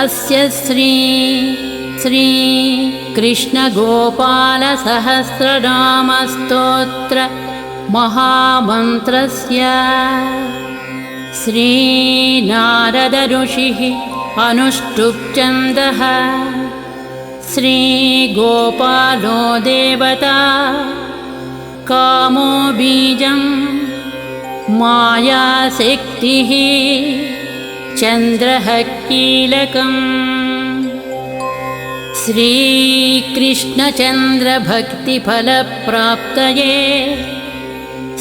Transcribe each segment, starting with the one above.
अस्य श्री कृष्णगोपालसहस्रनामस्तोत्र महामन्त्रस्य श्रीनारद ऋषिः अनुष्टुप्छन्दः श्रीगोपालो देवता कामो बीजं मायाशक्तिः चन्द्रः कीलकम् श्रीकृष्णचन्द्रभक्तिफलप्राप्तये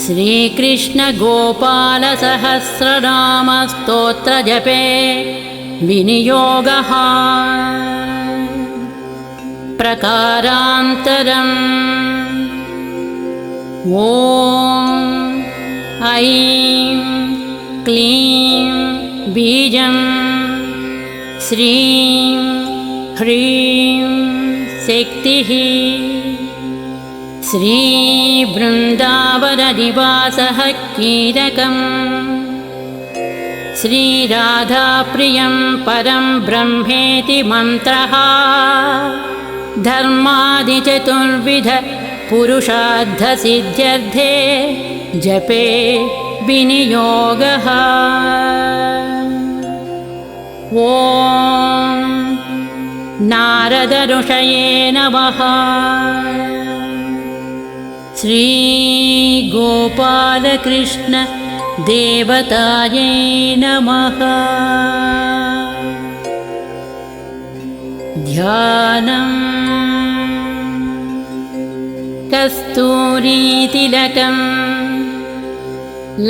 श्रीकृष्णगोपालसहस्रनामस्तोत्रजपे विनियोगः प्रकारान्तरम् ॐ ऐं क्लीं बीजं श्रीं ह्रीं शक्तिः श्रीवृन्दावननिवासः कीलकम् श्रीराधाप्रियं परं ब्रह्मेति मन्त्रः धर्मादिचतुर्विध पुरुषार्थसिद्ध्यर्थे जपे विनियोगः ॐ नारद ऋषये नमः श्रीगोपालकृष्ण देवतायै नमः ध्यानम् कस्तूरीतिलकं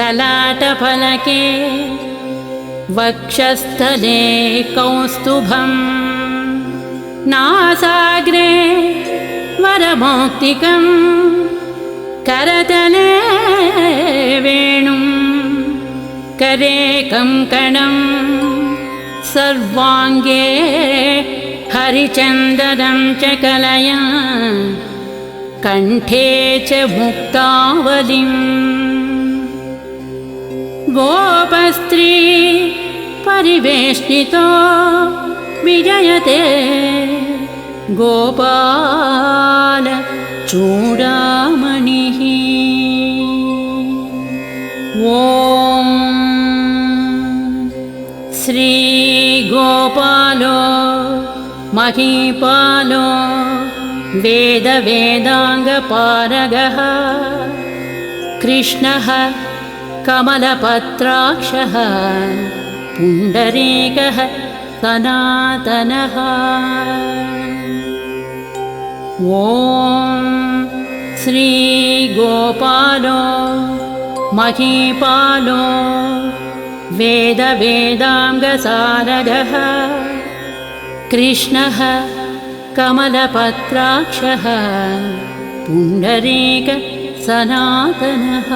ललाटफलके वक्षस्थले कौस्तुभं नासाग्रे वरमौक्तिकं करतले वेणुं करे कङ्कणं सर्वाङ्गे हरिचन्दनं च कलया कण्ठे च मुक्तावलिं गोपस्त्री परिवेष्टितो विजयते गोपाल चूडामणिः ॐ श्रीगोपालो महीपालो वेदवेदाङ्गपारगः कृष्णः कमलपत्राक्षः पुण्डरीकः सनातनः ॐ श्रीगोपालो महीपालो वेदवेदाङ्गसारगः कृष्णः कमलपत्राक्षः पुण्डरीक सनातनः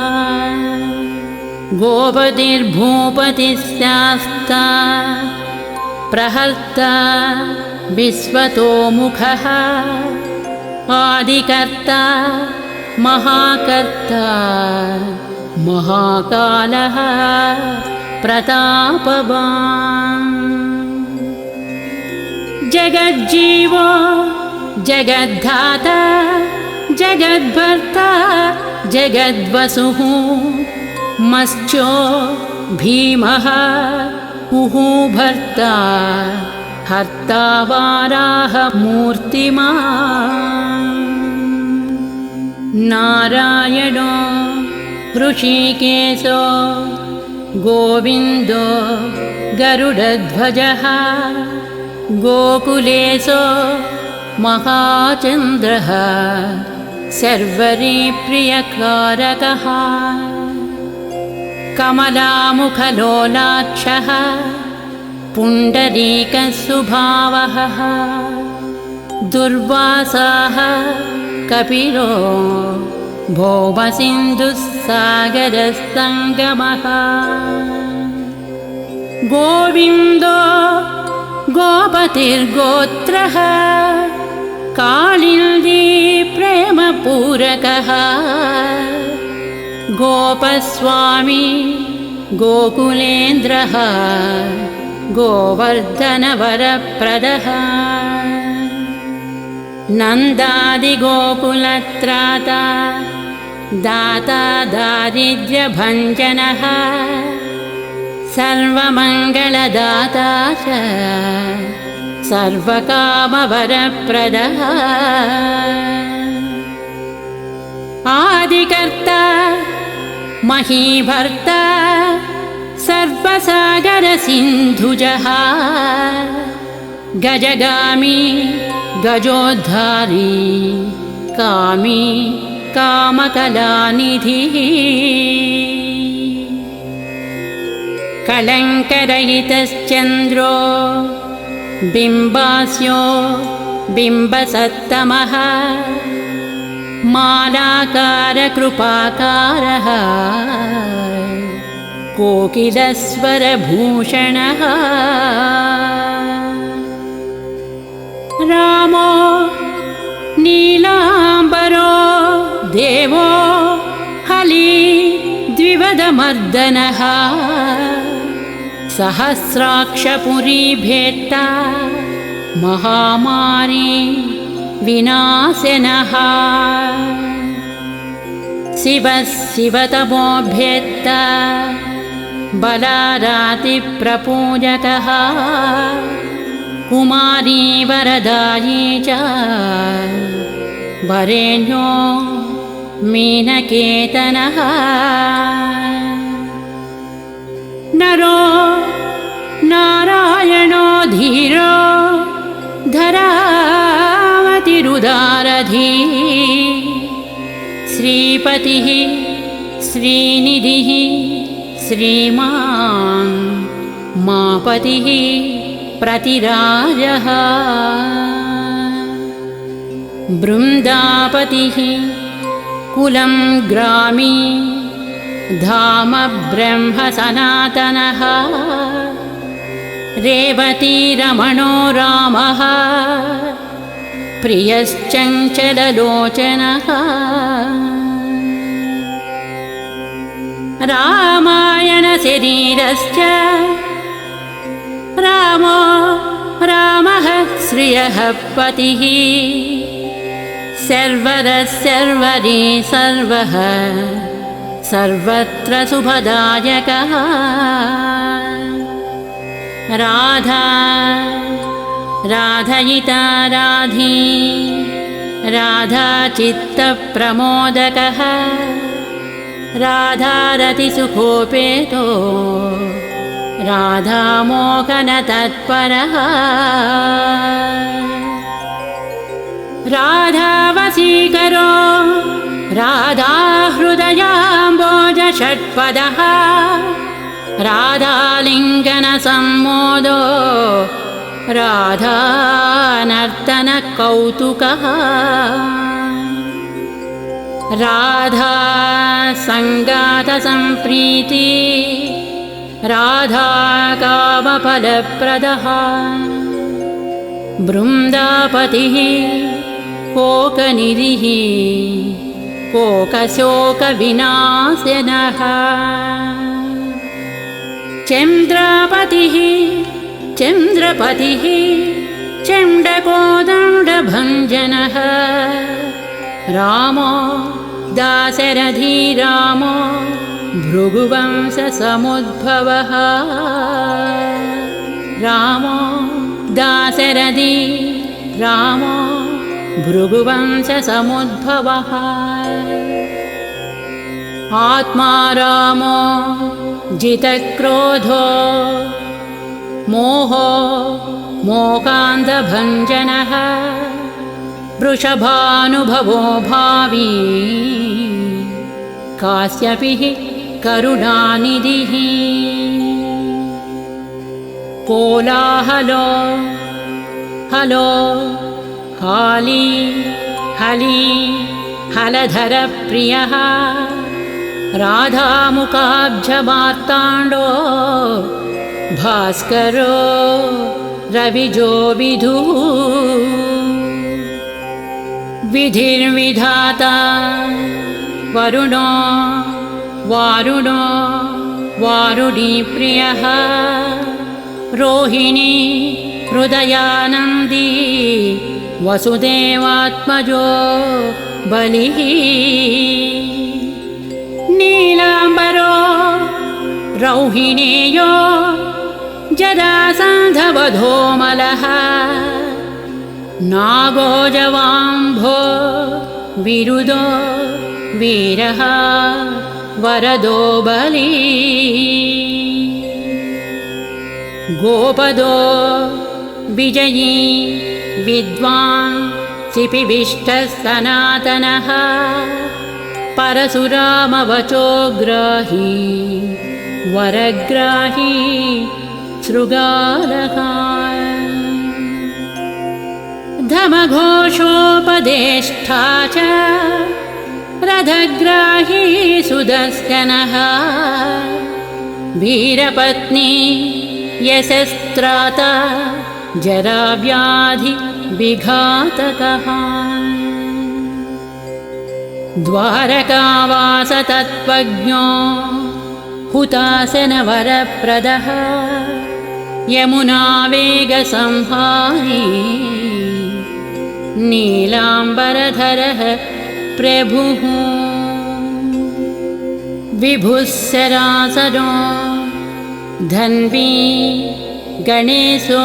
गोपतिर्भूपतिस्यास्ता प्रहर्ता विश्वतोमुखः आदिकर्ता महाकर्ता महाकालः प्रतापवान् जगज्जीवो जगद्धाता जगद्भर्ता जगद्वसुः मत्स्यो भीमः भर्ता हर्ता वाराहमूर्तिमान् नारायणो ऋषिकेशो गोविन्दो गरुडध्वजः गोकुलेशो महाचन्द्रः सर्वरीप्रियकारकः कमलामुखलोलाक्षः पुण्डरीकस्वभावः दुर्वासाः कपिलो भौमसिन्धुस्सागरसङ्गमः गोविन्दो गोपतिर्गोत्रः कालिन्दी प्रेमपूरकः गोपस्वामी गोकुलेन्द्रः गोवर्धनवरप्रदः नन्दादिगोकुलत्राता दाता दारिद्र्यभञ्जनः सर्वमङ्गलदाता च सर्वकामवरप्रदः आदिकर्ता महीभर्ता सर्वसागरसिन्धुजः गजगामी गजोद्धारी कामी कामकलानिधिः कलङ्करहितश्चन्द्रो बिम्बास्यो बिम्बसत्तमः मालाकारकृपाकारः कोकिलस्वरभूषणः रामो नीलाम्बरो देवो हली द्विवदमर्दनः सहस्राक्षपुरीभेत्ता महामारी विनाशनः शिवः शिवतमोभ्येत्ता बलारातिप्रपूजकः कुमारी वरदायी च वरेण्यो मीनकेतनः नरो नारायणो धीरो धरावतिरुदारधीः श्रीपतिः श्रीनिधिः श्रीमान् मापतिः प्रतिराजः बृन्दापतिः कुलं ग्रामी धाम ब्रह्म सनातनः रेवतीरमणो रामः प्रियश्चञ्चललोचनः रामायणशरीरश्च रामो रामः श्रियः पतिः सर्वरः सर्वरी सर्वः सर्वत्र शुभदायकः राधा राधयिता राधी राधाचित्तप्रमोदकः राधारतिसुखोपेतो राधामोहनतत्परः राधावशीकरो राधाहृदयाम्बोजषट्पदः राधालिङ्गनसम्मोदो राधानर्तनकौतुकः राधासङ्गातसम्प्रीति राधाकामफलप्रदः बृन्दापतिः कोकनिधिः कोकशोकविनाशनः चन्द्रापतिः चन्द्रपतिः चण्डकोदण्डभञ्जनः रामो दाशरथी रामो भृगुवंशसमुद्भवः रामो दाशरथी रामो भृगुवंशसमुद्भवः आत्मा रामो जितक्रोधो मोहो मोकान्धभञ्जनः वृषभानुभवो भावी काश्यपिः करुणानिधिः कोलाहलो हलो हाली हली हलधरप्रियः राधामुखाब्जमार्ताण्डो भास्करो रविजो विधुः विधिर्विधाता वरुणो वारुणो वारुणीप्रियः रोहिणी हृदयानन्दी वसुदेवात्मजो बलिः नीलाम्बरो रौहिणेयो जरासन्धवधोमलः नागो जवाम्भो विरुदो वीरः वरदो बली गोपदो विजयी विद्वान् सिपिविष्टः सनातनः परशुरामवचोग्राही वरग्राही शृगालः धमघोषोपदेष्टा च रथग्राही सुदर्शनः वीरपत्नी यशस्त्राता जराव्याधि विघातकः द्वारकावास तत्त्वज्ञो हुतासनवरप्रदः यमुनावेगसंहारी नीलाम्बरधरः प्रभुः विभुः सरासरो धन्वी गणेशो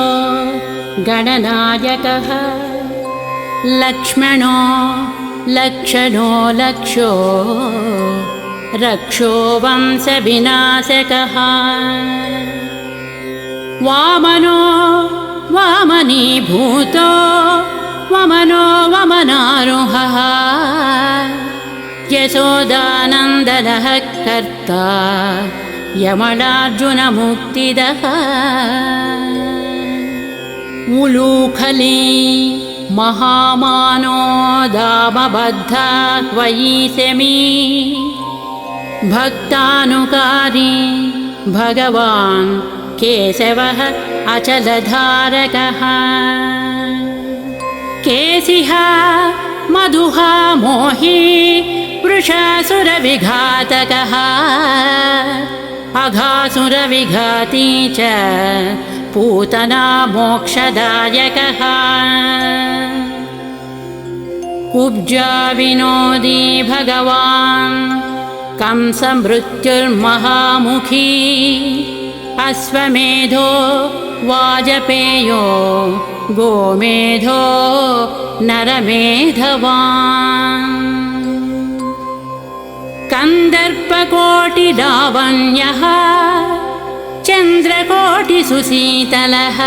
गणनायकः लक्ष्मणो लक्षणो लक्षो रक्षो वंशविनाशकः वामनो वामनीभूतो वमनो वमनारुहः यशोदानन्दनः कर्ता यमलार्जुनमुक्तिदः उलूखली महामानो दामबद्धा त्वयि शमी भक्तानुकारी भगवान् केशवः अचलधारकः केशिः मधुः मोही वृषासुरविघातकः अघासुरविघाती च पूतना मोक्षदायकः कुब्जा विनोदी भगवान् कंसमृत्युर्महामुखी अश्वमेधो वाजपेयो गोमेधो नरमेधवान् कन्दर्पकोटिलावण्यः चन्द्रकोटिसुशीतलः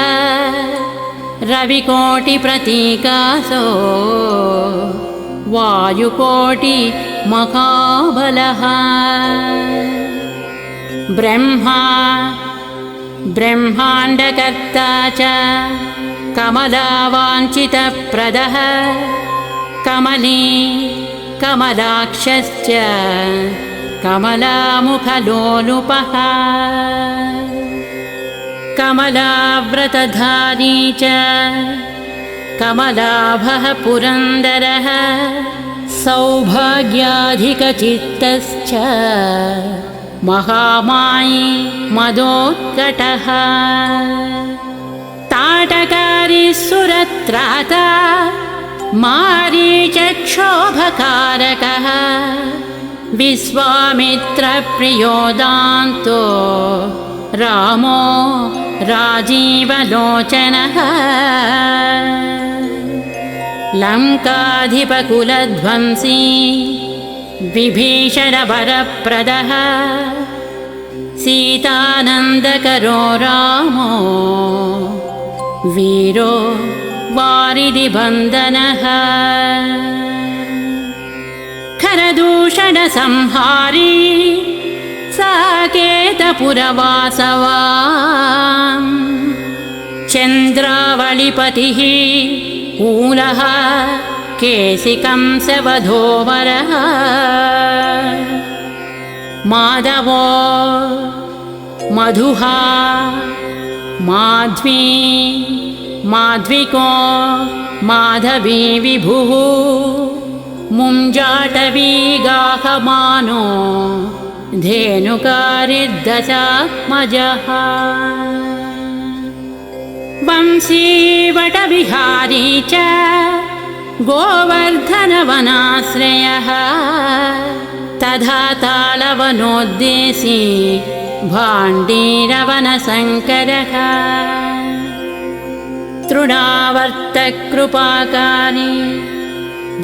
रविकोटिप्रतीकासो वायुकोटिमहाबलः ब्रह्मा ब्रह्माण्डकर्ता च कमलावाञ्छितप्रदः कमली कमलाक्षश्च कमलामुखलोलुपः कमलाव्रतधारी च कमलाभः पुरन्दरः सौभाग्याधिकचित्तश्च महामायी मदोत्कटः ताटकारी सुरत्राता मारीचक्षोभकारकः विश्वामित्रप्रियो दान्तो रामो राजीवलोचनः लङ्काधिपकुलध्वंसी विभीषणवरप्रदः सीतानन्दकरो रामो वीरो वारिधिबन्धनः खरदूषणसंहारी साकेतपुरवासवान् चन्द्रावलिपतिः कूलः केशिकंसवधोवरः माधवो मधुः माध्वी माध्विको माधवी विभुः मुञ्जाटवी गाहमानो धेनुकारिर्दशात्मजः वंशीवटविहारी च गोवर्धनवनाश्रयः तथा तालवनोद्देशी भाण्डीरवनशङ्करः तृणावर्तकृपाकारी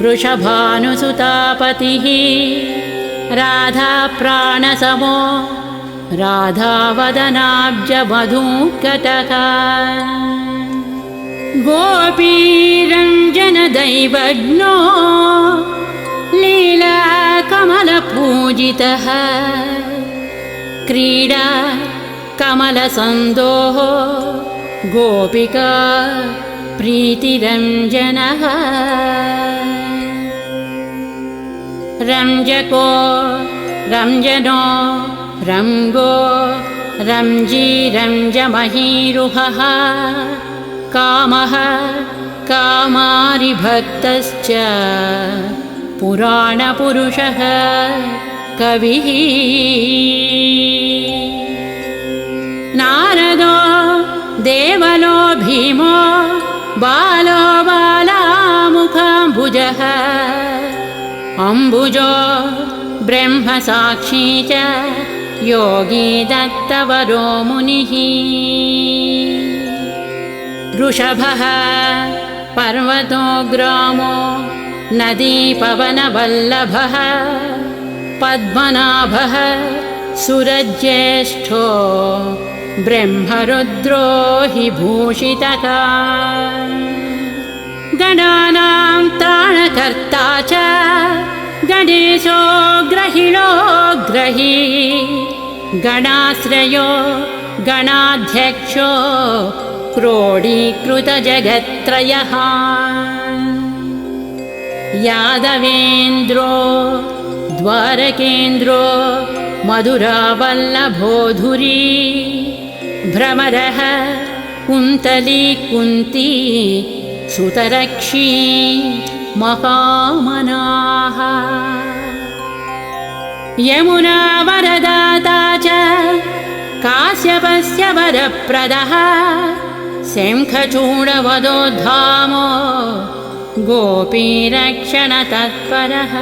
वृषभानुसुतापतिः राधाप्राणसमो राधावदनाब्जमधुकटः गोपीरञ्जनदैवज्ञो लीलाकमलपूजितः क्रीडा कमलसन्दोः गोपिका प्रीतिरञ्जनः रञ्जको रञ्जनो रङ्गो रञ्जी रञ्जमहीरुहः कामः कामारिभक्तश्च पुराणपुरुषः कविः नारदो देवलो भीमो बालो बालामुखाम्बुजः अम्बुजो ब्रह्मसाक्षी च योगी दत्तवरो मुनिः वृषभः पर्वतो ग्रामो नदीपवनवल्लभः पद्मनाभः सुरज्येष्ठो ब्रह्मरुद्रो हि भूषितः गणानां त्राणकर्ता च गणेशो ग्रहिणो ग्रही गणाश्रयो गणाध्यक्षो क्रोडीकृतजगत्त्रयः यादवेन्द्रो द्वारकेन्द्रो मधुरावल्लभोधुरी भ्रमरः कुन्तली कुन्ती सुतरक्षी महामनाः यमुना वरदाता च काश्यपस्य वरप्रदः शङ्खचूडवदोद्धामो गोपीरक्षणतत्परः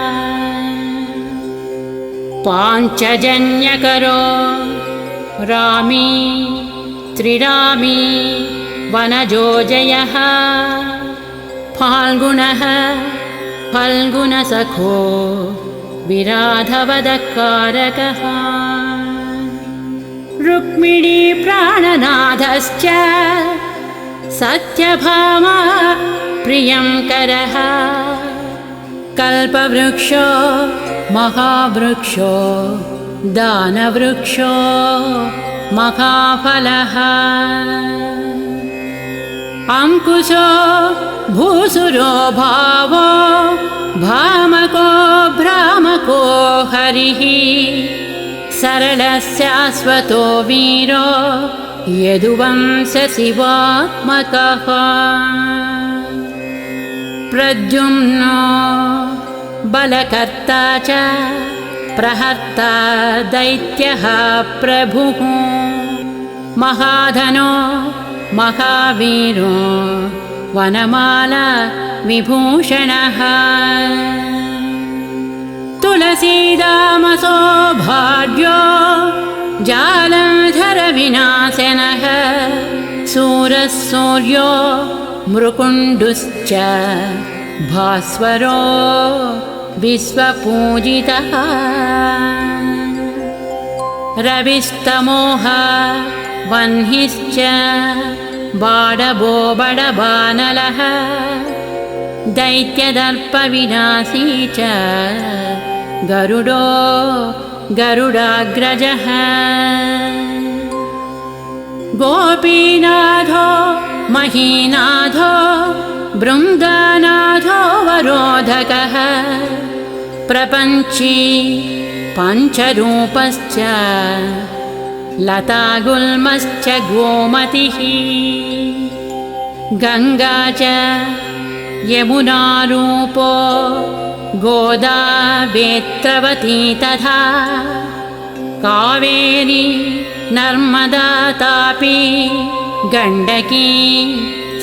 पाञ्चजन्यकरो रामी त्रिरामी वनजोजयः फाल्गुनः फल्गुनसखो विराधवदकारकः रुक्मिणी प्राणनाथश्च सत्यभामा प्रियङ्करः कल्पवृक्षो महावृक्षो दानवृक्षो महाफलः अंकुशो भूसुरो भावो भामको भ्रामको हरिः सरलस्याश्वतो वीरो यदुवंशशिवात्मकः प्रद्युम्नो बलकर्ता च प्रहर्ता दैत्यः प्रभुः महाधनो महावीरो वनमाला विभूषणः तुलसीदामसो भार्यो जालधरविनाशनः सूरः सूर्यो मृकुण्डुश्च भास्वरो विश्वपूजितः रविस्तमोः वह्निश्च बाडबो बडबानलः दैत्यदर्पविनाशी च गरुडो गरुडाग्रजः गोपीनाथो महीनाथो बृन्दानाथो वरोधकः प्रपञ्ची पञ्चरूपश्च लतागुल्मश्च गोमतिः गङ्गा च यमुनारूपो गोदा वेत्रवती तथा कावेरी नर्मदा तापी गण्डकी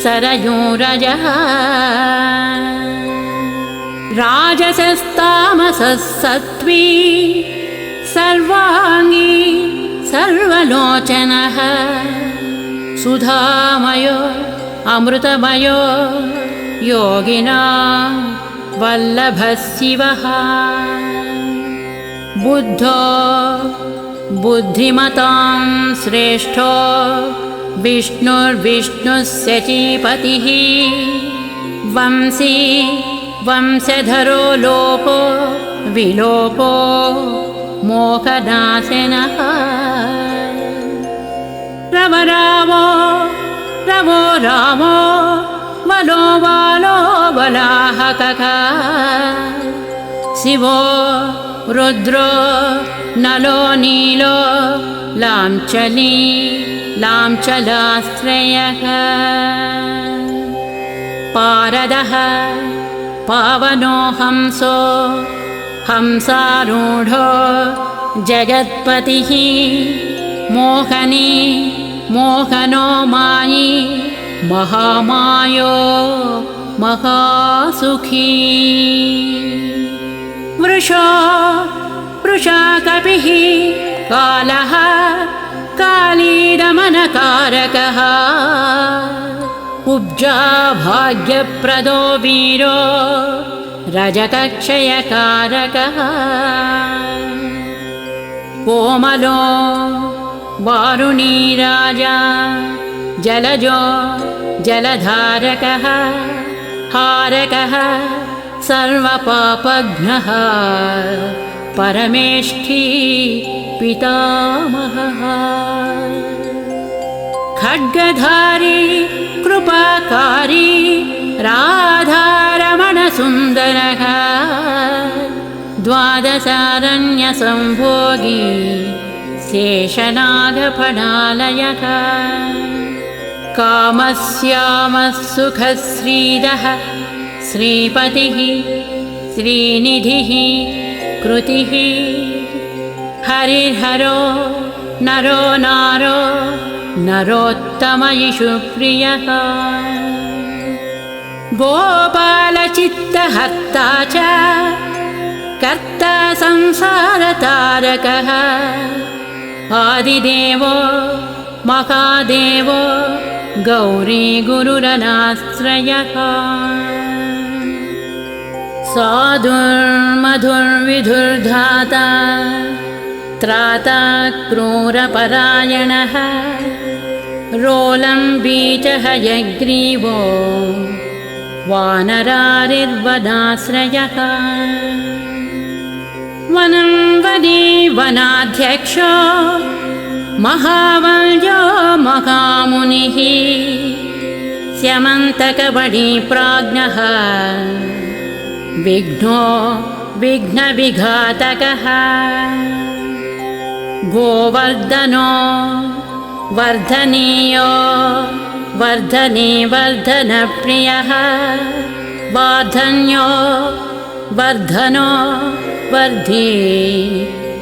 सरयूरजः राजसस्तामसः सत्त्वी सर्वाङ्गी सर्वलोचनः सुधामयो अमृतमयो योगिनां वल्लभः शिवः बुद्धो बुद्धिमतां श्रेष्ठो विष्णुर्विष्णुः शचीपतिः वंशी वंशधरो लोको विलोको मोहनाशनः रवरावो रवो रामो वलो बालो बलाहकः शिवो रुद्रो नलो नीलो लाञ्चली लाञ्चलाश्रयः पारदः पावनो हंसो हंसारूढो जगत्पतिः मोहनी मोहनो मायी महामायो महासुखी वृषो वृषाकपिः कालः कालीरमनकारकः कुब्जा भाग्यप्रदो वीरो रजकक्षयकारकः कोमलो वारुणी राजा जलजो जलधारकः हारकः सर्वपापघ्नः परमेष्ठी पितामहः खड्गधारी कृपाकारी राधारमणसुन्दरः द्वादशारण्यसंभोगी शेषनागफणालयः कामस्यामः सुखश्रीदः श्रीपतिः श्रीनिधिः कृतिः हरिर्हरो नरो नारो नरोत्तमयिषुप्रियः गोपालचित्तहर्ता च कर्ता संसारतारकः आदिदेवो महादेवो गौरी गुरुरनाश्रयः साधुर्मधुर्विधुर्धाता त्राता क्रूरपरायणः रोलम्बीचः यग्रीवो वानरारिर्वनाश्रयः वनं वदी वनाध्यक्षो महावल्यो महामुनिः स्यमन्तकबडीप्राज्ञः विघ्नो विघ्नविघातकः गोवर्धनो वर्धनीयो वर्धने वर्धनप्रियः वार्धन्यो वर्धनो वर्धे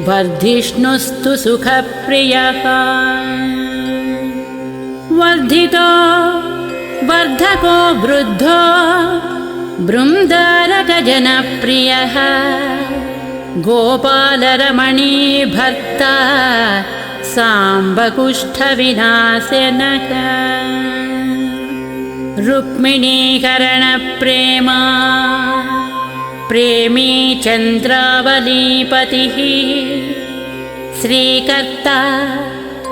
वर्धिष्णुस्तु सुखप्रियः वर्धितो वर्धको वृद्धो बृन्दारकजनप्रियः गोपालरमणी भर्ता साम्बकुष्ठविनाशनः रुक्मिणीकरणप्रेमा प्रेमी चन्द्रावलीपतिः श्रीकर्ता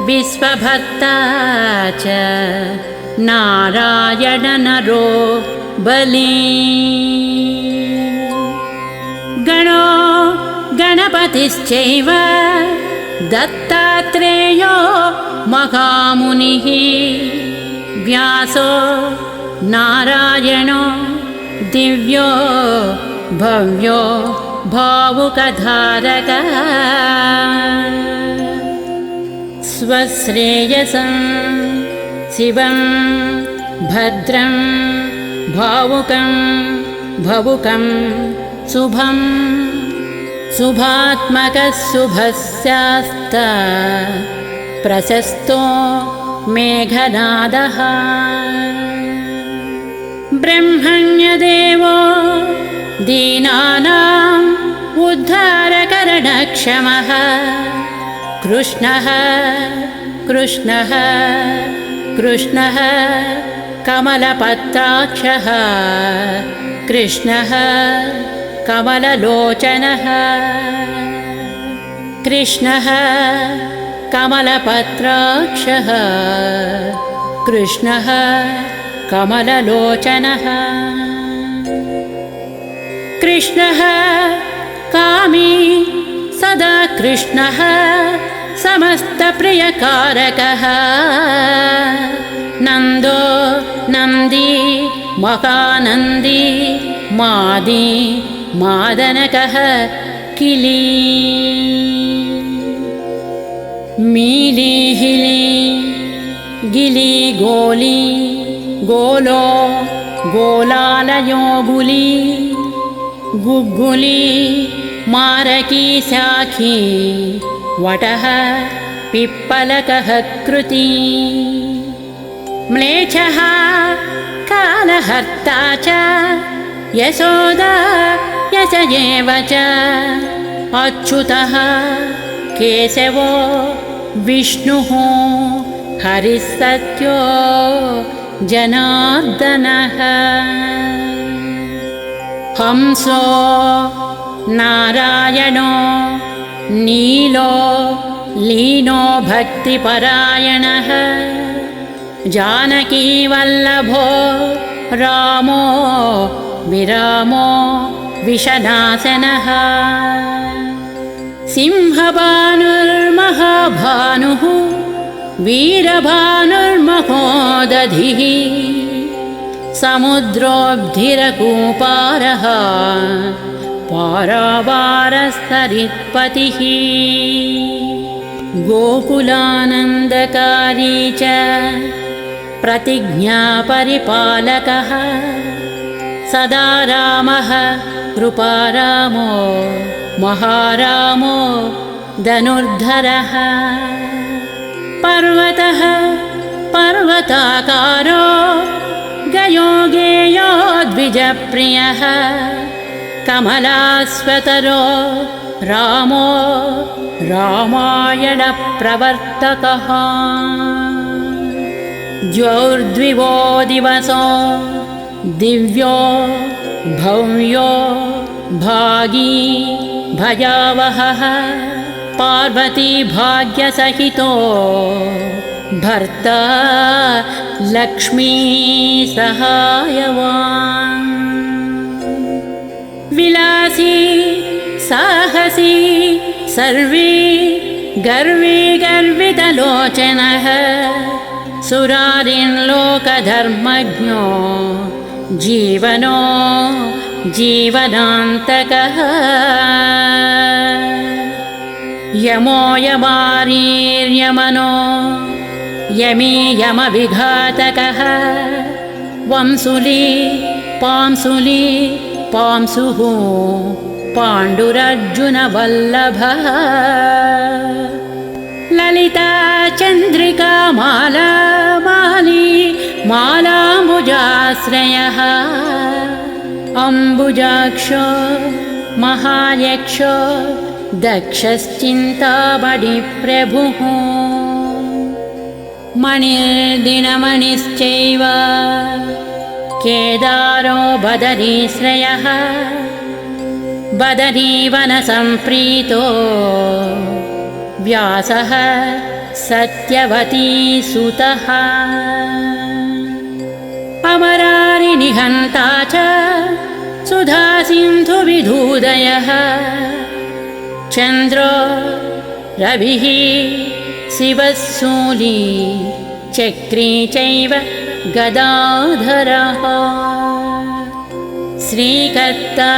विश्वभर्ता च नारायण नरो बली गणो गणपतिश्चैव दत्तात्रेयो महामुनिः व्यासो नारायणो दिव्यो भव्यो भावुकधारकः स्वश्रेयसं शिवं भद्रं भावुकं भवुकं शुभं शुभात्मकः शुभस्यास्ता प्रशस्तो मेघनादः ब्रह्मण्यदेवो दीनानाम् उद्धारकरणक्षमः कृष्णः कृष्णः कृष्णः कमलपत्राक्षः कृष्णः कमललोचनः कृष्णः कमलपत्राक्षः कृष्णः कमललोचनः कृष्णः कामी सदा कृष्णः समस्तप्रियकारकः नन्दो नन्दी महानन्दी मादी मादनकः किली मीली हिली गिली गोली गोलो गोलालयो गुली गुग्गुली मारकी साखी वटः पिप्पलकः कृती म्लेच्छः कालहर्ता च यशोदा यशयेव च अच्युतः केशवो विष्णुः हरिः सत्यो जनार्दनः हंसो नारायणो नीलो लीनो भक्तिपरायणः जानकीवल्लभो रामो विरामो विषनाशनः सिंहभानुर्महाभानुः वीरभानुर्महोदधिः समुद्रोऽब्धिरकूपारः पारावारस्तरित्पतिः गोकुलानन्दकारी च प्रतिज्ञापरिपालकः सदा रामः कृपारामो महारामो धनुर्धरः पर्वतः पर्वताकारो गयो गेयो द्विजप्रियः कमलास्वतरो रामो रामायणप्रवर्तकः द्वौर्द्विवो दिवसो दिव्यो भव्यो भागी भयावहः पार्वती भाग्यसहितो भर्ता लक्ष्मी सहायवान् विलासी साहसी सर्वी गर्वी गर्वितलोचनः सुरारिन् लोकधर्मज्ञो जीवनो जीवनान्तकः यमो यमारीर्यमनो यमी यमविघातकः वंसुली पांसुली पांसुः पाण्डुरर्जुनवल्लभः ललिता चन्द्रिका माला माली मालाम्बुजाश्रयः अम्बुजाक्षो महायक्षो दक्षश्चिन्तामणिप्रभुः मणिर्दिनमणिश्चैव केदारो बदरीश्रयः बदरीवनसम्प्रीतो व्यासः सत्यवतीसुतः अमरारि निहन्ता च सुधासिन्धुविधूदयः चन्द्रो रविः शिवः शूली चक्री चैव गदाधरः श्रीकर्ता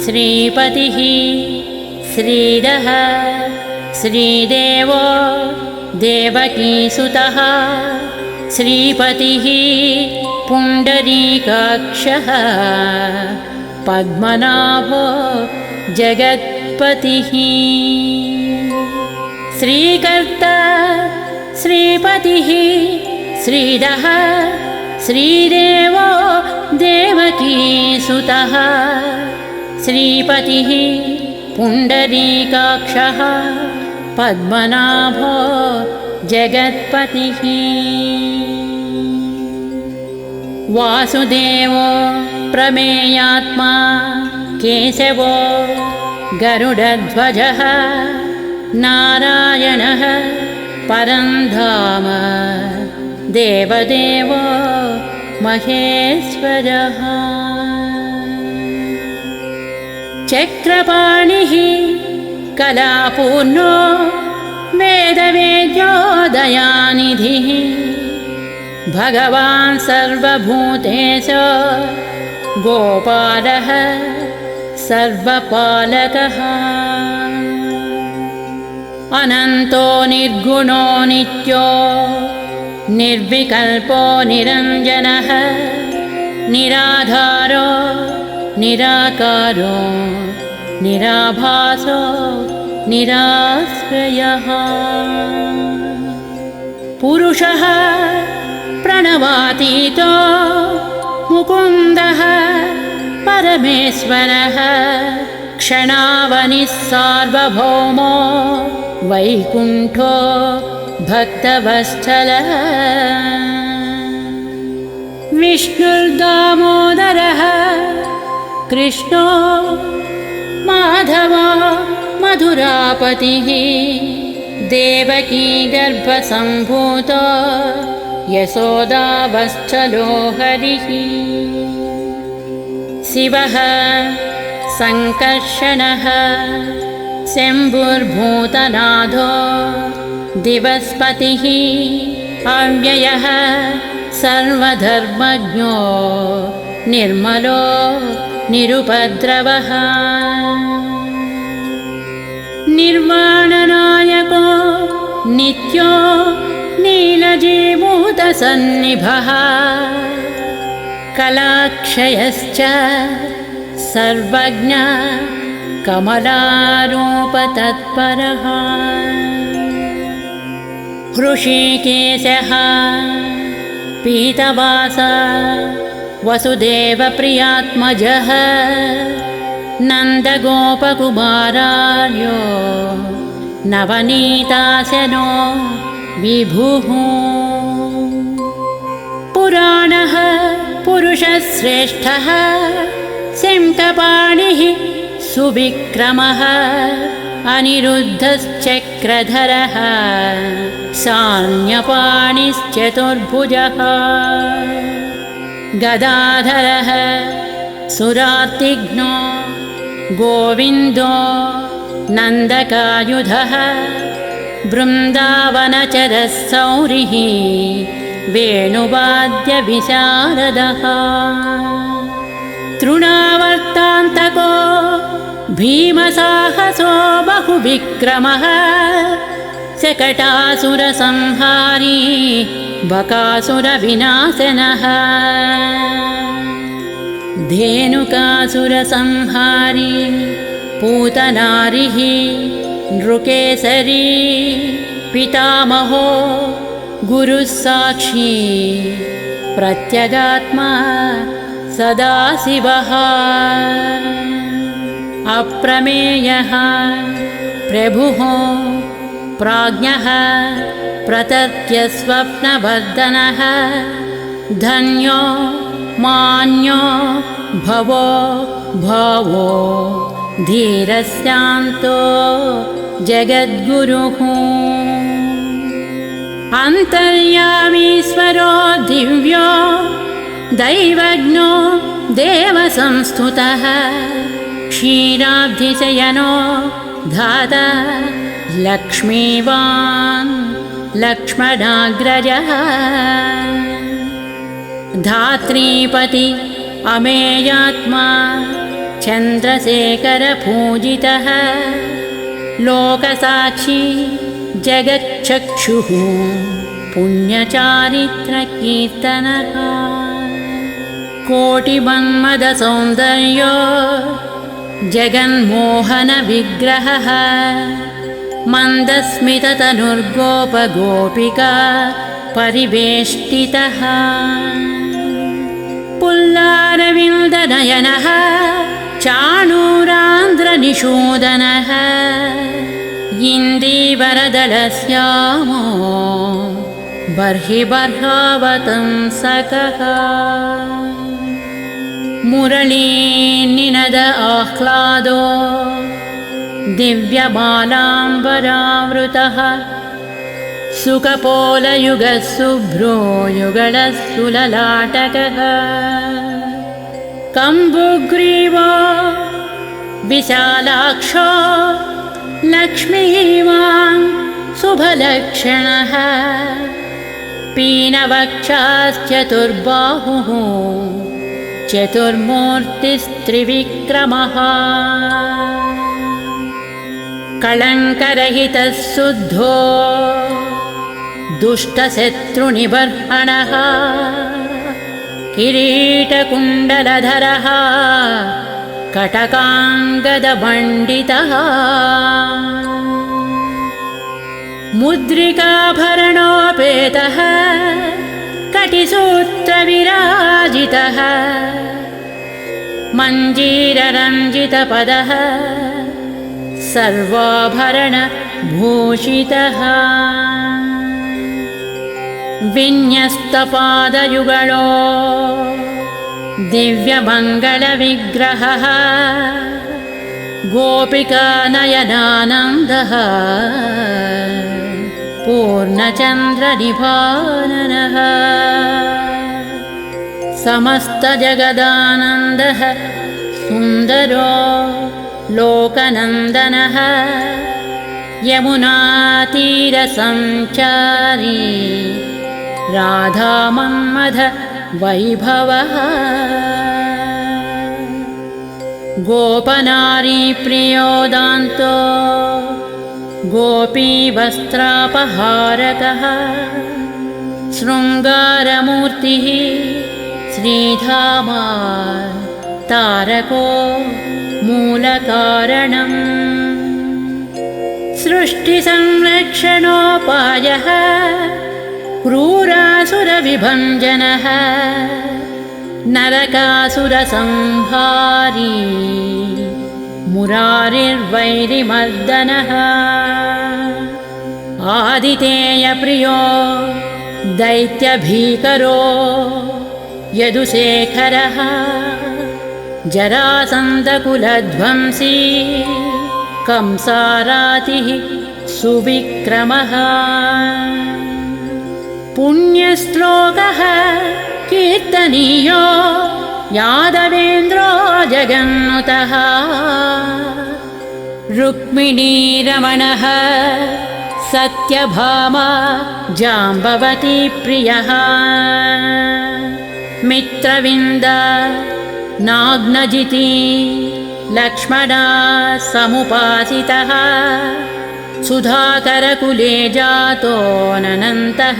श्रीपतिः श्रीधः श्रीदेवो देवकीसुतः श्रीपतिः पुण्डरीकाक्षः पद्मनाभो जगत्पतिः श्रीकर्ता श्रीपतिः श्रीदः श्रीदेवो देवकीसुतः श्रीपतिः पुण्डरीकाक्षः पद्मनाभो जगत्पतिः वासुदेवो प्रमेयात्मा केशवो गरुडध्वजः नारायणः परन्धाम देवदेवो महेश्वरः चक्रपाणिः कलापूर्णो वेदवेद्यो दयानिधिः भगवान् सर्वभूतेषु गोपालः सर्वपालकः अनन्तो निर्गुणो नित्यो निर्विकल्पो निरञ्जनः निराधारो निराकारो निराभासो निराश्रयः पुरुषः प्रणवातीतो मुकुन्दः परमेश्वरः क्षणावनिः सार्वभौमो वैकुण्ठो भक्तवत्सलः विष्णुर्दामोदरः कृष्णो माधवो मधुरापतिः देवकी गर्भसम्भूतो यशोदावत्सलो हरिः शिवः सङ्कर्षणः शम्भुर्भूतनाथो दिवस्पतिः अव्ययः सर्वधर्मज्ञो निर्मलो निरुपद्रवः निर्वाणनायको नित्यो नीलजीभूतसन्निभः कलाक्षयश्च सर्वज्ञ कमलारूपतत्परः हृषीकेशः पीतवासा वसुदेवप्रियात्मजः नन्दगोपकुमारार्यो नवनीताशनो विभुः पुराणः पुरुषश्रेष्ठः शङ्खपाणिः सुविक्रमः अनिरुद्धश्चक्रधरः साम्यपाणिश्चतुर्भुजः गदाधरः सुरार्तिघ्नो गोविन्दो नन्दकायुधः बृन्दावनचरः सौरिः वेणुवाद्यविशारदः तृणावर्तान्तको भीमसाहसो बहुविक्रमः शकटासुरसंहारी बकासुरविनाशनः धेनुकासुरसंहारी पूतनारिः नृकेसरी पितामहो गुरुः साक्षी प्रत्यगात्मा सदाशिवः अप्रमेयः प्रभुः प्राज्ञः प्रतर्क्यस्वप्नवर्धनः धन्यो मान्यो भवो भावो धीरस्यान्तो जगद्गुरुः अन्तर्यामीश्वरो दिव्यो दैवज्ञो देवसंस्तुतः क्षीराब्धिशयनो धाता लक्ष्मीवान् लक्ष्मणाग्रजः धात्रीपति अमेयात्मा चन्द्रशेखरपूजितः लोकसाक्षी जगच्चक्षुः पुण्यचारित्रकीर्तनः कोटिमन्मदसौन्दर्यो जगन्मोहनविग्रहः मन्दस्मिततनुर्गोपगोपिका परिवेष्टितः पुल्लारविन्दनयनः चाणूरान्ध्रनिषूदनः इन्दीवरदलश्यामो बर्हि बर्हावतंसकः मुरलीनिनद आह्लादो दिव्यबालाम्बरावृतः सुकपोलयुगः शुभ्रो युगलः सुललाटकः कम्बुग्रीवो विशालाक्षो लक्ष्मीवान् शुभलक्षणः पीनवक्षाश्चतुर्बाहुः चतुर्मूर्तिस्त्रिविक्रमः कलङ्करहितः शुद्धो दुष्टशत्रुनिबर्हणः किरीटकुण्डलधरः कटकाङ्गदमण्डितः मुद्रिकाभरणोपेतः कटिसूत्रविराजितः मञ्जीररञ्जितपदः सर्वाभरणभूषितः विन्यस्तपादयुगलो दिव्यमङ्गलविग्रहः गोपिकानयनानन्दः पूर्णचन्द्रनिभाननः समस्तजगदानन्दः सुन्दरो लोकनन्दनः यमुनातीरसञ्चारी राधामन्मथ वैभवः गोपनारीप्रियोदान्तो गोपीवस्त्रापहारकः शृङ्गारमूर्तिः श्रीधामा तारको मूलकारणम् सृष्टिसंरक्षणोपायः क्रूरासुरविभञ्जनः नरकासुरसंहारी मुरारिर्वैरिमर्दनः आदितेयप्रियो दैत्यभीकरो यदुशेखरः जरासन्दकुलध्वंसी कंसारातिः सुविक्रमः पुण्यश्लोकः कीर्तनीयो यादवेन्द्रो जगन्नुतः रुक्मिणीरमणः सत्यभामा जाम्बवती प्रियः मित्रविन्द नाग्नजिती लक्ष्मणा समुपासितः सुधाकरकुले जातो ननन्तः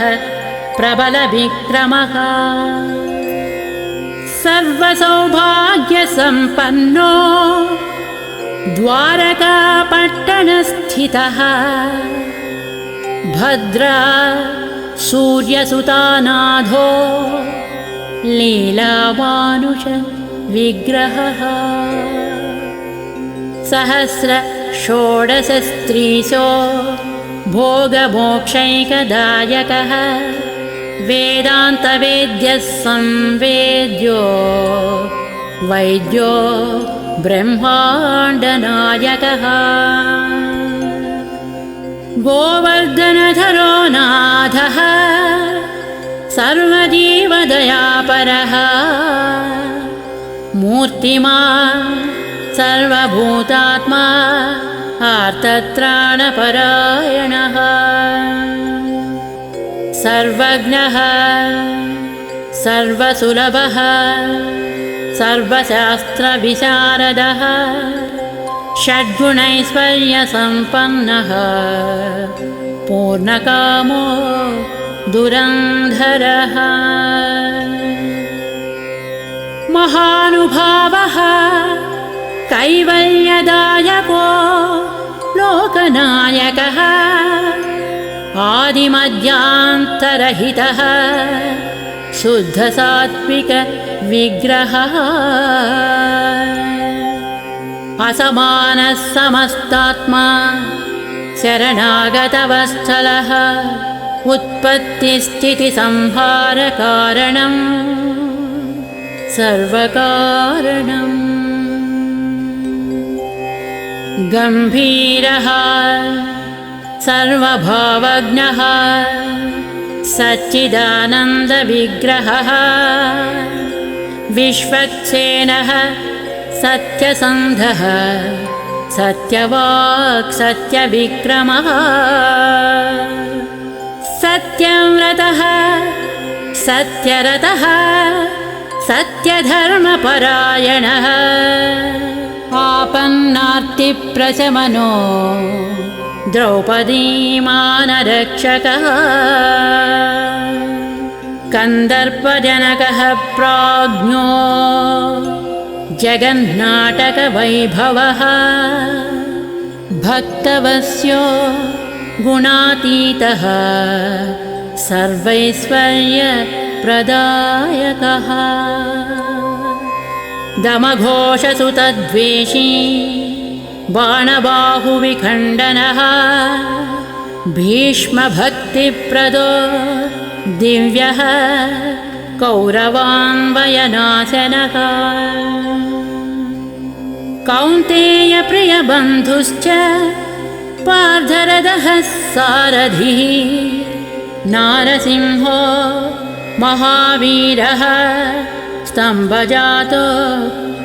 प्रबलविक्रमः सर्वसौभाग्यसम्पन्नो द्वारकापट्टणस्थितः भद्रा सूर्यसुतानाथो लीलामानुष विग्रहः सहस्रषोडशस्त्रीशो भोगमोक्षैकदायकः वेदान्तवेद्यः संवेद्यो वैद्यो ब्रह्माण्डनायकः गोवर्धनधरो नाथः सर्वजीवदयापरः मूर्तिमान् सर्वभूतात्मा आर्तत्राणपरायणः सर्वज्ञः सर्वसुलभः सर्वशास्त्रविशारदः षड्गुणैश्वर्यसम्पन्नः पूर्णकामो दुरन्धरः महानुभावः कैवल्यदायको लोकनायकः आदिमध्यान्तरहितः शुद्धसात्विकविग्रहः असमानः समस्तात्मा शरणागतवत्सलः उत्पत्तिस्थितिसंहारकारणम् सर्वकारणम् गम्भीरः सर्वभावज्ञः सच्चिदानन्दविग्रहः विश्वक्सेनः सत्यसन्धः सत्यवाक् सत्यविक्रमः सत्यव्रतः सत्यरतः सत्यधर्मपरायणः आपन्नार्तिप्रशमनो द्रौपदीमानरक्षकः कन्दर्पजनकः प्राज्ञो जगन्नाटकवैभवः भक्तवस्यो गुणातीतः सर्वैश्वर्यप्रदायकः दमघोषसुतद्वेषी बाणबाहुविखण्डनः भीष्मभक्तिप्रदो दिव्यः कौरवान्वयनाशनः कौन्तेयप्रियबन्धुश्च पार्थरथः सारथिः नारसिंहो महावीरः स्तम्भजातो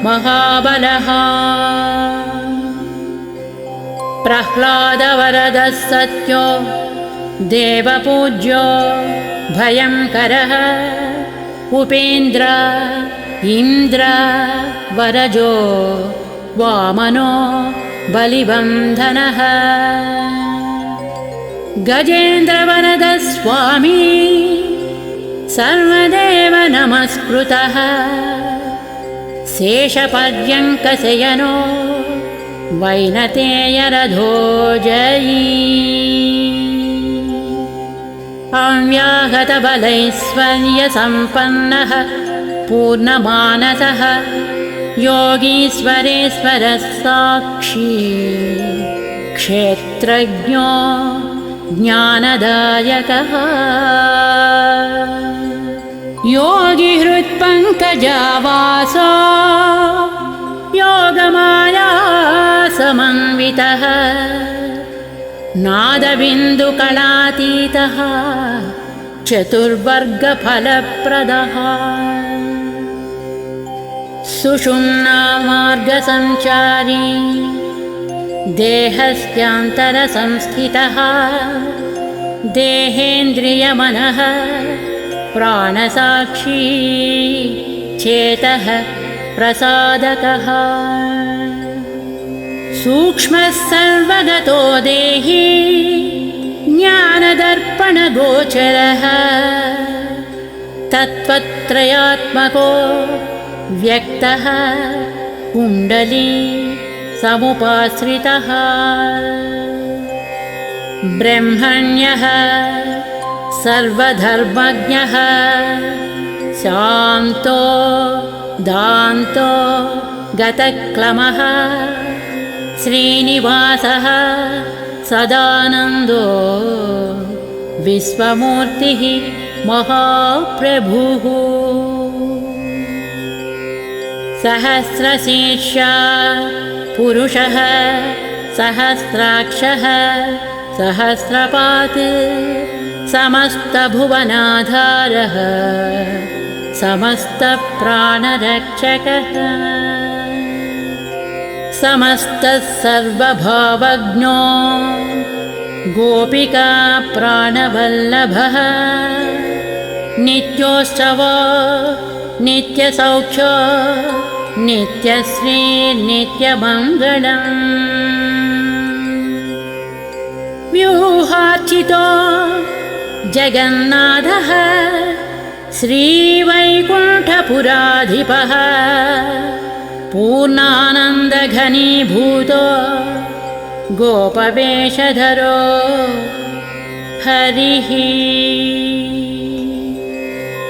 महाबलः प्रह्लादवरदः सत्यो देवपूज्यो भयङ्करः उपेन्द्र इन्द्र वरजो वामनो बलिबन्धनः गजेन्द्रवरदः स्वामी सर्वदेव नमस्कृतः शेषपर्यङ्कशयनो वैनतेयरथोजयी अव्याहतबलैश्वर्यसम्पन्नः पूर्णमानसः योगीश्वरेश्वरः साक्षी क्षेत्रज्ञो ज्ञानदायकः योगिहृत्पङ्कजावासो योगमायासमन्वितः नादबिन्दुकलातीतः चतुर्वर्गफलप्रदः सुषुम्नामार्गसञ्चारी देहस्यान्तरसंस्थितः देहेन्द्रियमनः प्राणसाक्षी चेतः प्रसादकः सूक्ष्मः सर्वगतो देही ज्ञानदर्पणगोचरः तत्त्वत्रयात्मको व्यक्तः कुण्डली समुपाश्रितः ब्रह्मण्यः सर्वधर्मज्ञः शान्तो दान्तो गतक्लमः श्रीनिवासः सदानन्दो विश्वमूर्तिः महाप्रभुः सहस्रशीर्षा पुरुषः सहस्राक्षः सहस्रपात् समस्तभुवनाधारः समस्तप्राणरक्षकः समस्तः सर्वभावज्ञो गोपिका प्राणवल्लभः नित्योत्सवो नित्यसौख्यो नित्यश्री नित्यमङ्गलम् व्यूहार्चितो जगन्नाथः श्रीवैकुण्ठपुराधिपः पूर्णानन्दघनीभूतो गोपवेशधरो हरिः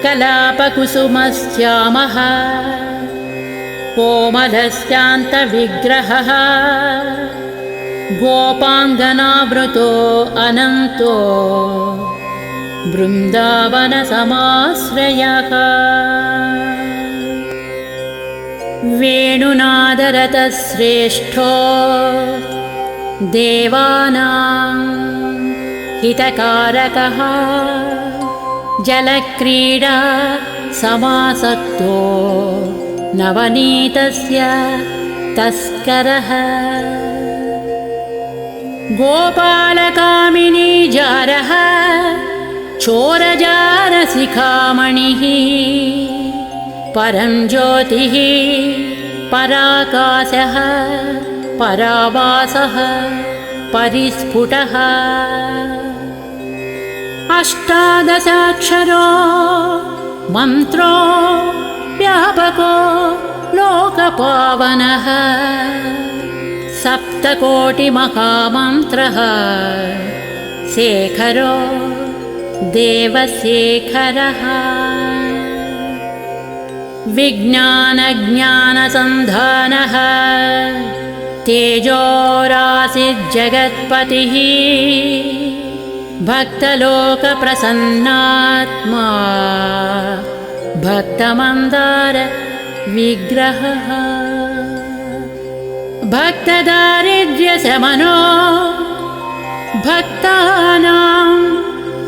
कलापकुसुमश्यामः कोमलस्यान्तविग्रहः गोपाङ्गनावृतो अनन्तो बृन्दावनसमाश्रयः वेणुनादरतश्रेष्ठो देवानां हितकारकः जलक्रीडा समासक्तो नवनीतस्य तस्करः गोपालकामिनीजारः चोरजारशिखामणिः परं ज्योतिः पराकाशः परावासः परिस्फुटः अष्टादशाक्षरो मन्त्रो व्यापको लोकपावनः सप्तकोटिमहामन्त्रः शेखरो देवशेखरः विज्ञानज्ञानसन्धानः तेजोराशिजगत्पतिः भक्तलोकप्रसन्नात्मा भक्तमन्दार विग्रहः भक्तदारिद्र्यशमनो भक्तानां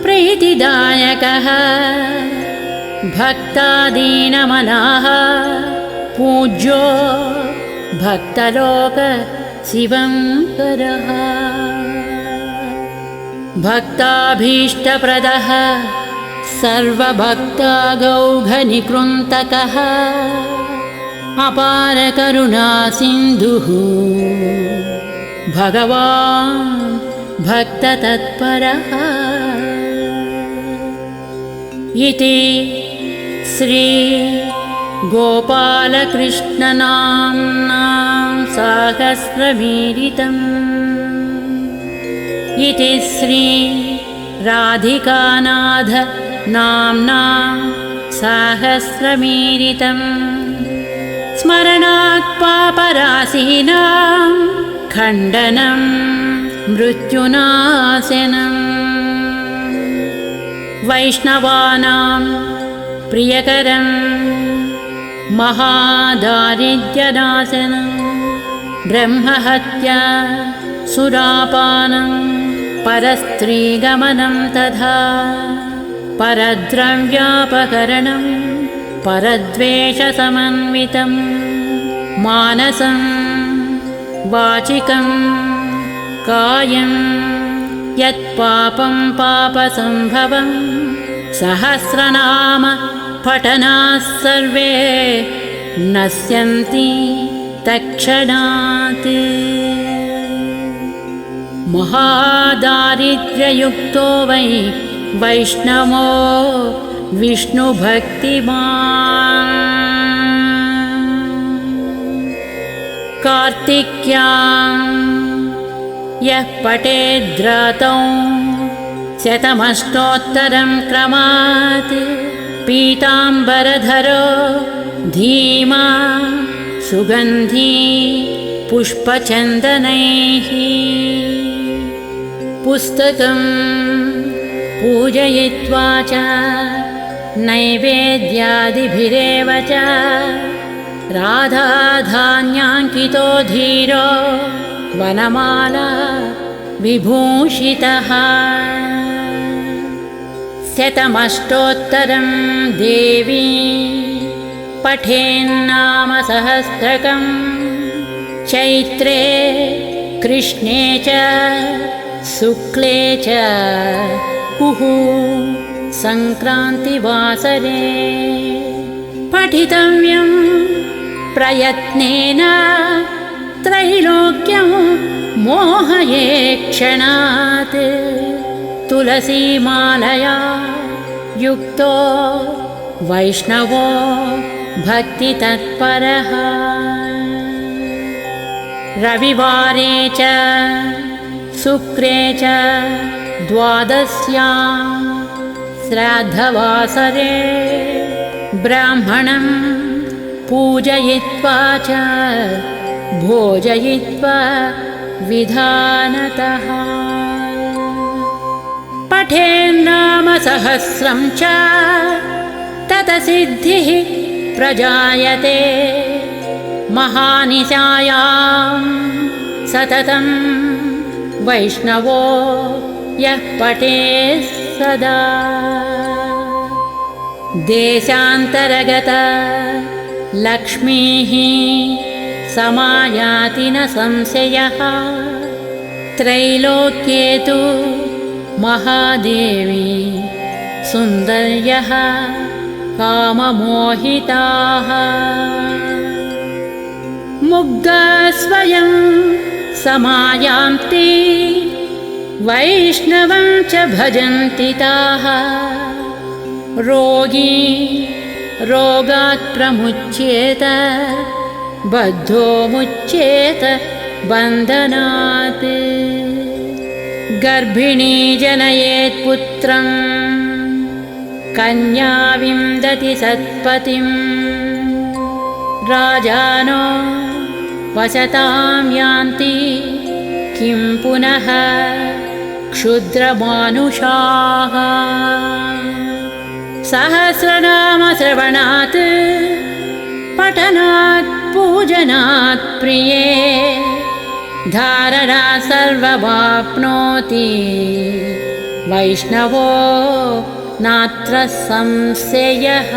प्रीतिदायकः भक्तादीनमनाः पूज्यो भक्तलोक शिवङ्करः भक्ताभीष्टप्रदः सर्वभक्तागौघनिकृन्तकः अपारकरुणासिन्धुः भगवान् भक्ततत्परः इति श्री गोपालकृष्णनाम्नां सहस्रमीरितम् इति श्री राधिकानाथ नाम्नां सहस्रमीरितम् स्मरणात् पापराशीनां खण्डनं मृत्युनाशनम् वैष्णवानां प्रियकरं महादारिद्र्यनाशनं ब्रह्महत्या सुरापानं परस्त्रीगमनं तथा परद्रव्यापहरणं परद्वेषसमन्वितं मानसं वाचिकं कायं यत्पापं पापसम्भवं सहस्रनाम पठनाः सर्वे नश्यन्ति तत्क्षणात् महादारिद्र्ययुक्तो वै वैष्णवो विष्णुभक्तिमान् कार्तिक्यां यः पठेद्रातौ शतमष्टोत्तरं क्रमात् पीताम्बरधरो धीमा सुगन्धी पुष्पचन्दनैः पुस्तकं पूजयित्वा च नैवेद्यादिभिरेव च राधाधान्याङ्कितो धीरो वनमाला विभूषितः शतमष्टोत्तरं देवी पठेन्नाम सहस्रकं चैत्रे कृष्णे च शुक्ले च कुहू संक्रान्तिवासरे पठितव्यं प्रयत्नेन त्रैलोक्यं मोहये क्षणात् तुलसीमालया युक्तो वैष्णवो भक्तितत्परः रविवारे च शुक्रे च द्वादश्यां श्राद्धवासरे ब्राह्मणं पूजयित्वा च भोजयित्वा विधानतः पठेन्नामसहस्रं च ततसिद्धिः प्रजायते महानिशायां सततं वैष्णवो यः पठेत् सदा देशान्तरगत लक्ष्मीः समायाति न संशयः त्रैलोक्ये तु महादेवी सुन्दर्यः काममोहिताः मुग्धा स्वयं समायान्ति वैष्णवं च भजन्ति ताः रोगी रोगात् प्रमुच्येत बद्धो मुच्येत बन्धनात् गर्भिणी जनयेत् पुत्रं कन्या विन्दति सत्पतिं राजानो वसतां यान्ति किं पुनः क्षुद्रमानुषाः सहस्रनामश्रवणात् पठनात् पूजनात् प्रिये धारणा सर्वमाप्नोति वैष्णवो नात्र संशयः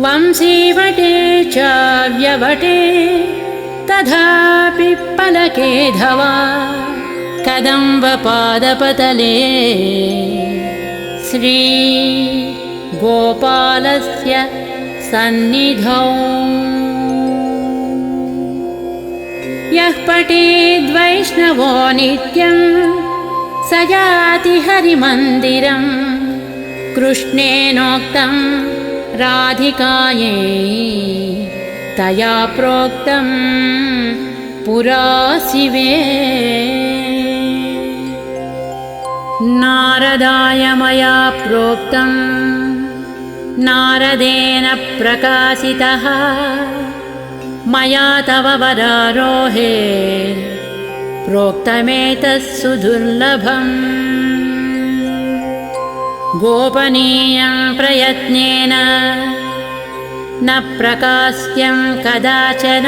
वंशीवटे च व्यवटे तथापि पलकेधवा कदम्बपादपतले श्रीगोपालस्य सन्निधौ यः पठेद्वैष्णवो नित्यं स याति हरिमन्दिरं कृष्णेनोक्तं राधिकायै तया प्रोक्तं पुरा शिवे नारदाय मया प्रोक्तं नारदेन प्रकाशितः मया तव वरारोहे प्रोक्तमेतत् सुदुर्लभम् गोपनीयं प्रयत्नेन न प्रकाश्यं कदाचन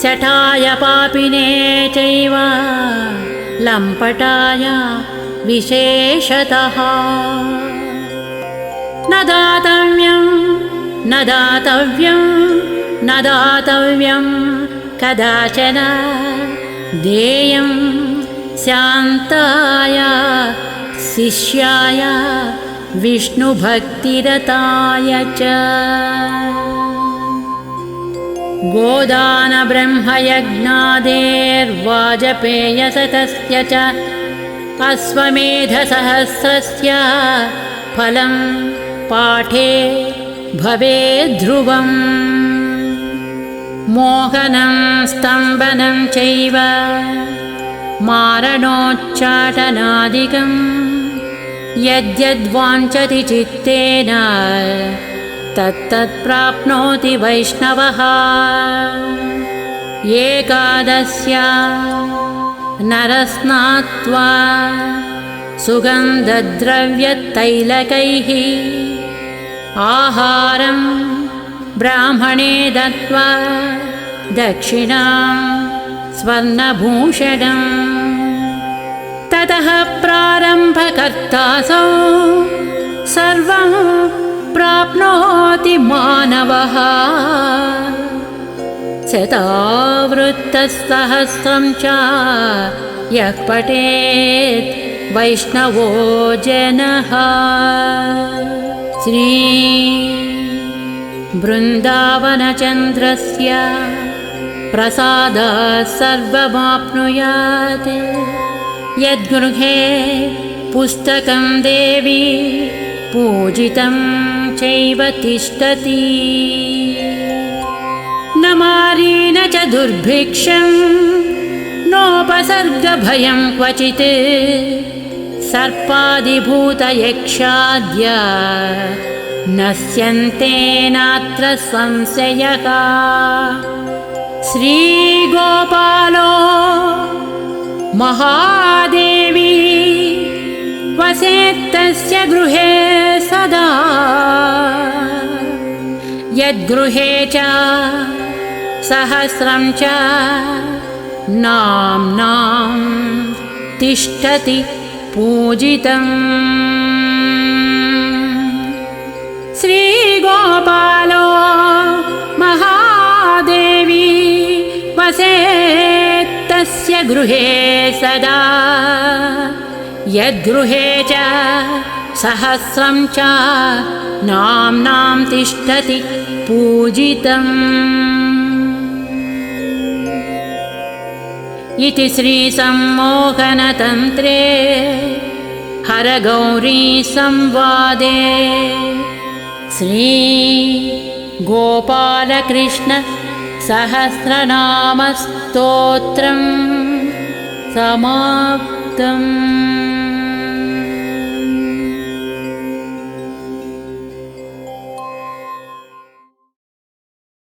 शठाय पापिने चैव लम्पटाय विशेषतः न दातव्यं न दातव्यं न दातव्यं कदाचन देयं शान्ताय शिष्याय विष्णुभक्तिरताय च गोदानब्रह्मयज्ञादेर्वाजपेयशतस्य च अश्वमेधसहस्रस्य फलं पाठे भवेद्ध्रुवम् मोहनं स्तम्भनं चैव मारणोच्चाटनादिकं यद्यद्वाञ्छति चित्तेन तत्तत् प्राप्नोति वैष्णवः एकादश्या नरस्नात्वा सुगन्धद्रव्यतैलकैः आहारं ब्राह्मणे दत्त्वा दक्षिणां स्वर्णभूषणं ततः प्रारम्भकर्तासौ सर्वं प्राप्नोति मानवः शतावृत्तसहस्रं च यः पठेत् वैष्णवो जनः श्री बृन्दावनचन्द्रस्य प्रसादात् सर्वमाप्नुयात् यद्गृहे पुस्तकं देवी पूजितं चैव तिष्ठति न मारी न च दुर्भिक्षं नोपसर्गभयं क्वचित् सर्पादिभूतयक्षाद्या नश्यन्ते नात्र संशयः श्रीगोपालो महादेवी वसेत्तस्य गृहे सदा यद्गृहे च सहस्रं च नाम्नां तिष्ठति पूजितम् श्रीगोपालो महादेवी वसेत्तस्य गृहे सदा यद्गृहे च सहस्रं च नाम्नां तिष्ठति पूजितम् इति श्रीसम्मोहनतन्त्रे हरगौरी संवादे श्रीगोपालकृष्ण सहस्रनामस्तोत्रं समाप्तम्।